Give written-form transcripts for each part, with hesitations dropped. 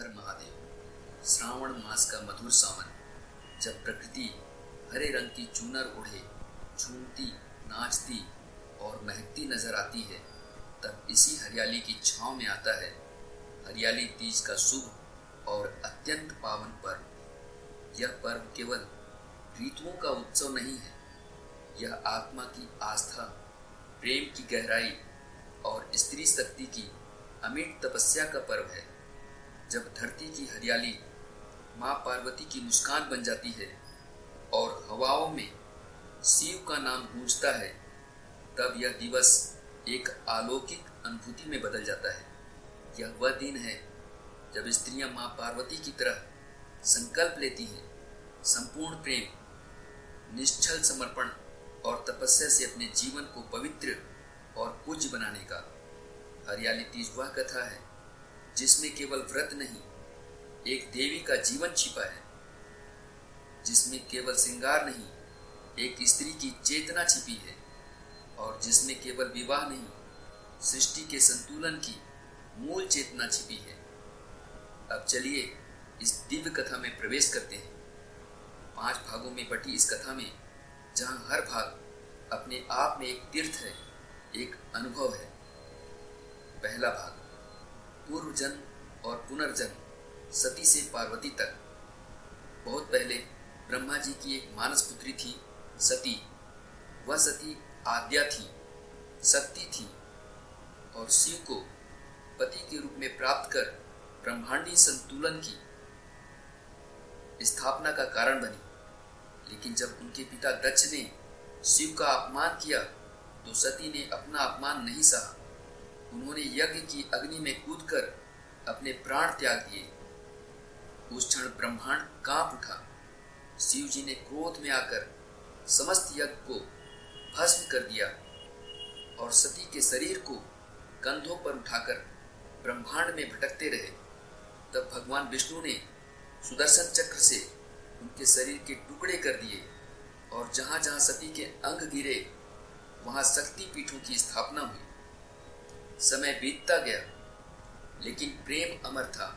हर महादेव। श्रावण मास का मधुर सावन, जब प्रकृति हरे रंग की चूनर ओढ़े झूमती, नाचती और महकती नजर आती है, तब इसी हरियाली की छांव में आता है हरियाली तीज का शुभ और अत्यंत पावन पर्व। यह पर्व केवल ऋतुओं का उत्सव नहीं है, यह आत्मा की आस्था, प्रेम की गहराई और स्त्री शक्ति की अमिट तपस्या का पर्व है। जब धरती की हरियाली माँ पार्वती की मुस्कान बन जाती है और हवाओं में शिव का नाम गूंजता है, तब यह दिवस एक अलौकिक अनुभूति में बदल जाता है। यह वह दिन है जब स्त्रियां माँ पार्वती की तरह संकल्प लेती हैं, संपूर्ण प्रेम, निश्चल समर्पण और तपस्या से अपने जीवन को पवित्र और पूज्य बनाने का। हरियाली तीज वह कथा है जिसमें केवल व्रत नहीं, एक देवी का जीवन छिपा है, जिसमें केवल श्रृंगार नहीं, एक स्त्री की चेतना छिपी है, और जिसमें केवल विवाह नहीं, सृष्टि के संतुलन की मूल चेतना छिपी है। अब चलिए इस दिव्य कथा में प्रवेश करते हैं। 5 भागों में बटी इस कथा में, जहां हर भाग अपने आप में एक तीर्थ है, एक अनुभव है। पहला भाग, पूर्व जन्म और पुनर्जन्म, सती से पार्वती तक। बहुत पहले ब्रह्मा जी की एक मानस पुत्री थी, सती। वह सती आद्या थी, शक्ति थी और शिव को पति के रूप में प्राप्त कर ब्रह्मांडीय संतुलन की स्थापना का कारण बनी। लेकिन जब उनके पिता दक्ष ने शिव का अपमान किया, तो सती ने अपना अपमान नहीं सहा। उन्होंने यज्ञ की अग्नि में कूदकर अपने प्राण त्याग दिए। उस क्षण ब्रह्मांड कांप उठा। शिव जी ने क्रोध में आकर समस्त यज्ञ को भस्म कर दिया और सती के शरीर को कंधों पर उठाकर ब्रह्मांड में भटकते रहे। तब भगवान विष्णु ने सुदर्शन चक्र से उनके शरीर के टुकड़े कर दिए और जहां जहां सती के अंग गिरे, वहां शक्ति पीठों की स्थापना हुई। समय बीतता गया, लेकिन प्रेम अमर था।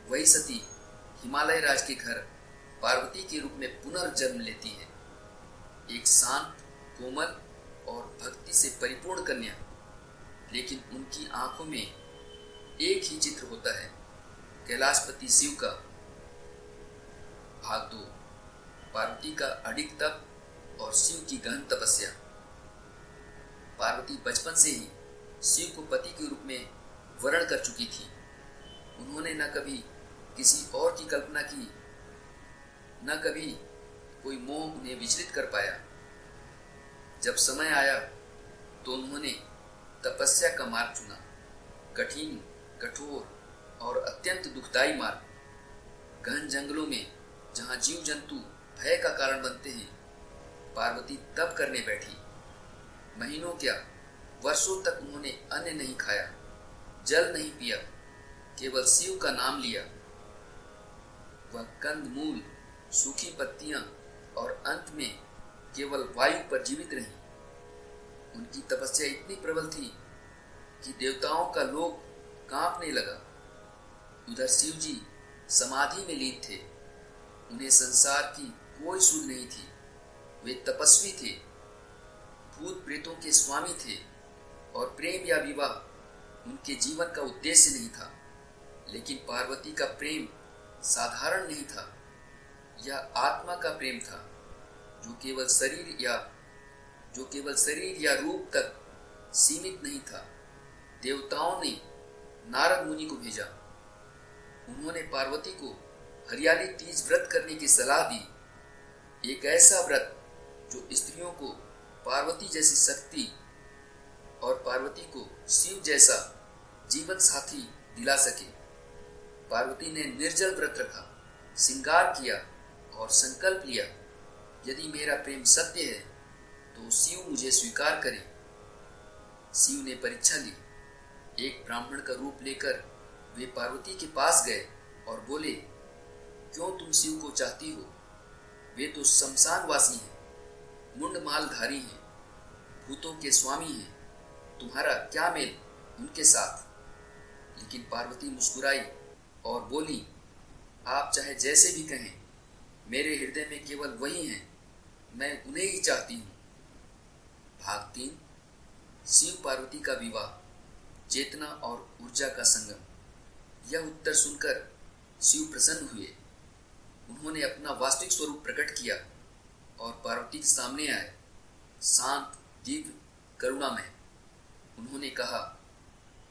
वही सती हिमालय राज के घर पार्वती के रूप में पुनर्जन्म लेती है, एक शांत, कोमल और भक्ति से परिपूर्ण कन्या। लेकिन उनकी आंखों में एक ही चित्र होता है, कैलाशपति शिव का। भाग 2, पार्वती का अडिग तप और शिव की गहन तपस्या। पार्वती बचपन से ही शिव को पति के रूप में वर्ण कर चुकी थी। उन्होंने न कभी किसी और की कल्पना की, न कभी कोई मोह उन्हें विचलित कर पाया। जब समय आया तो उन्होंने तपस्या का मार्ग चुना, कठिन, कठोर और अत्यंत दुखदायी मार्ग। गहन जंगलों में जहां जीव जंतु भय का कारण बनते हैं, पार्वती तप करने बैठी। महीनों क्या, वर्षों तक उन्होंने अन्न नहीं खाया, जल नहीं पिया, केवल शिव का नाम लिया। वह कंद मूल, सूखी पत्तियां और अंत में केवल वायु पर जीवित रही। उनकी तपस्या इतनी प्रबल थी कि देवताओं का लोक कांपने लगा। उधर शिव जी समाधि में लीन थे। उन्हें संसार की कोई सुध नहीं थी। वे तपस्वी थे, भूत प्रेतों के स्वामी थे और प्रेम या विवाह उनके जीवन का उद्देश्य नहीं था। लेकिन पार्वती का प्रेम साधारण नहीं था, यह आत्मा का प्रेम था, जो केवल शरीर या रूप तक सीमित नहीं था। देवताओं ने नारद मुनि को भेजा। उन्होंने पार्वती को हरियाली तीज व्रत करने की सलाह दी, एक ऐसा व्रत जो स्त्रियों को पार्वती जैसी शक्ति और पार्वती को शिव जैसा जीवन साथी दिला सके। पार्वती ने निर्जल व्रत रखा, श्रृंगार किया और संकल्प लिया, यदि मेरा प्रेम सत्य है तो शिव मुझे स्वीकार करे। शिव ने परीक्षा ली। एक ब्राह्मण का रूप लेकर वे पार्वती के पास गए और बोले, क्यों तुम शिव को चाहती हो? वे तो शमशानवासी हैं, मुंडमालधारी हैं, भूतों के स्वामी हैं। तुम्हारा क्या मेल उनके साथ? लेकिन पार्वती मुस्कुराई और बोली, आप चाहे जैसे भी कहें, मेरे हृदय में केवल वही हैं, मैं उन्हें ही चाहती हूँ। भाग 3। शिव पार्वती का विवाह, चेतना और ऊर्जा का संगम। यह उत्तर सुनकर शिव प्रसन्न हुए। उन्होंने अपना वास्तविक स्वरूप प्रकट किया और पार्वती के सामने आए, शांत, दिव्य, करुणामय। उन्होंने कहा,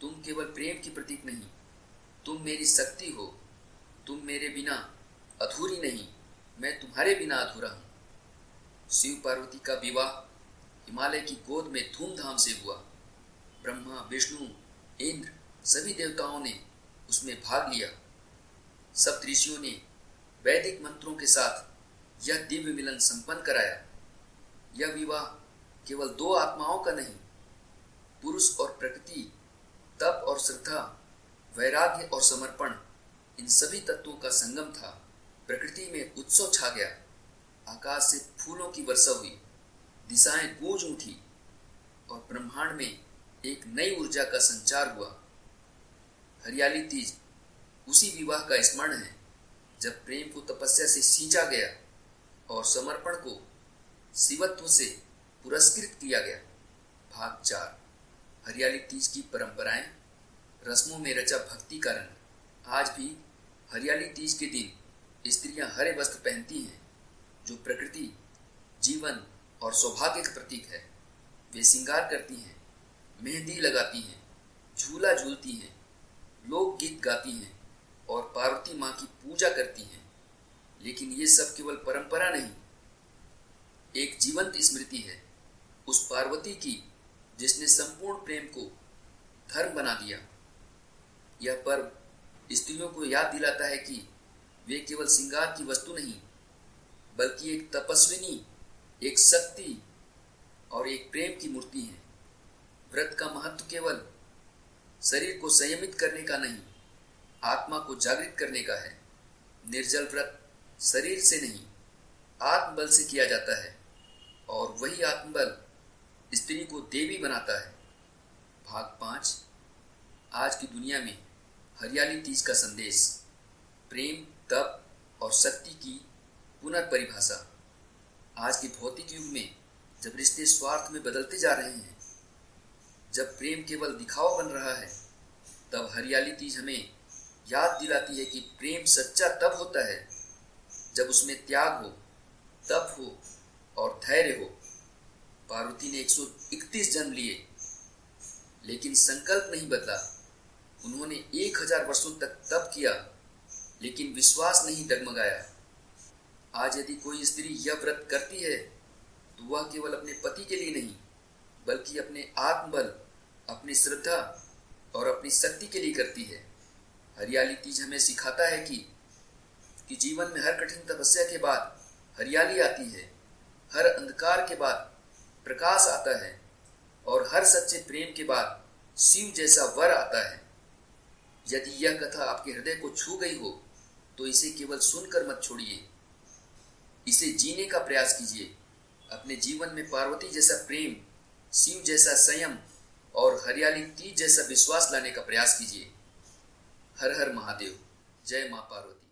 तुम केवल प्रेम की प्रतीक नहीं, तुम मेरी शक्ति हो। तुम मेरे बिना अधूरी नहीं, मैं तुम्हारे बिना अधूरा हूँ। शिव पार्वती का विवाह हिमालय की गोद में धूमधाम से हुआ। ब्रह्मा, विष्णु, इंद्र, सभी देवताओं ने उसमें भाग लिया। सप्त ऋषियों ने वैदिक मंत्रों के साथ यह दिव्य मिलन संपन्न कराया। यह विवाह केवल दो आत्माओं का नहीं, पुरुष और प्रकृति, तप और श्रद्धा, वैराग्य और समर्पण, इन सभी तत्वों का संगम था। प्रकृति में उत्सव छा गया, आकाश से फूलों की वर्षा हुई, दिशाएं गूंज उठी और ब्रह्मांड में एक नई ऊर्जा का संचार हुआ। हरियाली तीज उसी विवाह का स्मरण है, जब प्रेम को तपस्या से सींचा गया और समर्पण को शिवत्व से पुरस्कृत किया गया। भाग 4। हरियाली तीज की परंपराएं, रस्मों में रचा भक्ति का रंग। आज भी हरियाली तीज के दिन स्त्रियां हरे वस्त्र पहनती हैं, जो प्रकृति, जीवन और सौभाग्य का प्रतीक है। वे श्रृंगार करती हैं, मेहंदी लगाती हैं, झूला झूलती हैं, लोकगीत गाती हैं और पार्वती माँ की पूजा करती हैं। लेकिन ये सब केवल परंपरा नहीं, एक जीवंत स्मृति है उस पार्वती की जिसने संपूर्ण प्रेम को धर्म बना दिया। यह पर्व स्त्रियों को याद दिलाता है कि वे केवल श्रृंगार की वस्तु नहीं, बल्कि एक तपस्विनी, एक शक्ति और एक प्रेम की मूर्ति है। व्रत का महत्व केवल शरीर को संयमित करने का नहीं, आत्मा को जागृत करने का है। निर्जल व्रत शरीर से नहीं, आत्मबल से किया जाता है और वही आत्मबल स्त्री को देवी बनाता है। भाग 5। आज की दुनिया में हरियाली तीज का संदेश, प्रेम, तप और शक्ति की पुनर्परिभाषा। आज के भौतिक युग में जब रिश्ते स्वार्थ में बदलते जा रहे हैं, जब प्रेम केवल दिखावा बन रहा है, तब हरियाली तीज हमें याद दिलाती है कि प्रेम सच्चा तब होता है जब उसमें त्याग हो, तप हो और धैर्य हो। पार्वती ने 131 जन्म लिए, लेकिन संकल्प नहीं बदला। उन्होंने 1000 वर्षों तक तप किया, लेकिन विश्वास नहीं डगमगाया। आज यदि कोई स्त्री यह व्रत करती है, तो वह केवल अपने पति के लिए नहीं, बल्कि अपने आत्मबल, अपनी श्रद्धा और अपनी शक्ति के लिए करती है। हरियाली तीज हमें सिखाता है कि जीवन में हर कठिन तपस्या के बाद हरियाली आती है, हर अंधकार के बाद प्रकाश आता है और हर सच्चे प्रेम के बाद शिव जैसा वर आता है। यदि यह कथा आपके हृदय को छू गई हो, तो इसे केवल सुनकर मत छोड़िए, इसे जीने का प्रयास कीजिए। अपने जीवन में पार्वती जैसा प्रेम, शिव जैसा संयम और हरियाली तीज जैसा विश्वास लाने का प्रयास कीजिए। हर हर महादेव। जय मां पार्वती।